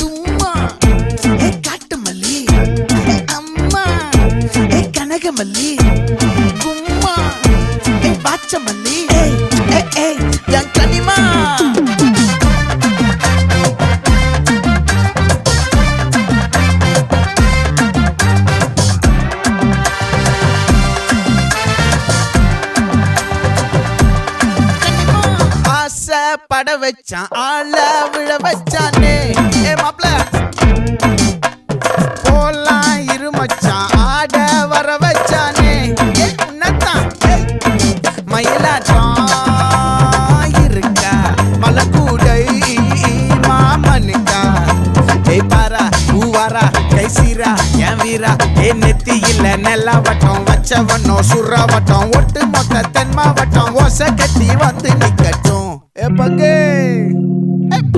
தும்மா ஏ காட்டு மல்லி அம்மா ஏ கனகமல்லி கும்மா ஏ பாச்ச மல்லி என் கனிமா பட வச்சான் ஆள விழ வச்சானே ஏ மாப்ள போலாம் இருமச்சான் ஆட வர வச்சானே ஏ உன்னத்தான் மயிலாட்டம் இருக்கா மலக்கூடை மாமனுக்கா ஏய் பாரா பூவாரா கைசீரா என் வீரா ஏ நெத்தி இல்ல நெல்லா வட்டம் வச்சவனோ சுறா வட்டம் ஒட்டு மொத்த தென் மாவட்டம் ஓசை கட்டி வந்து நிக்கட்டும். É pra quem?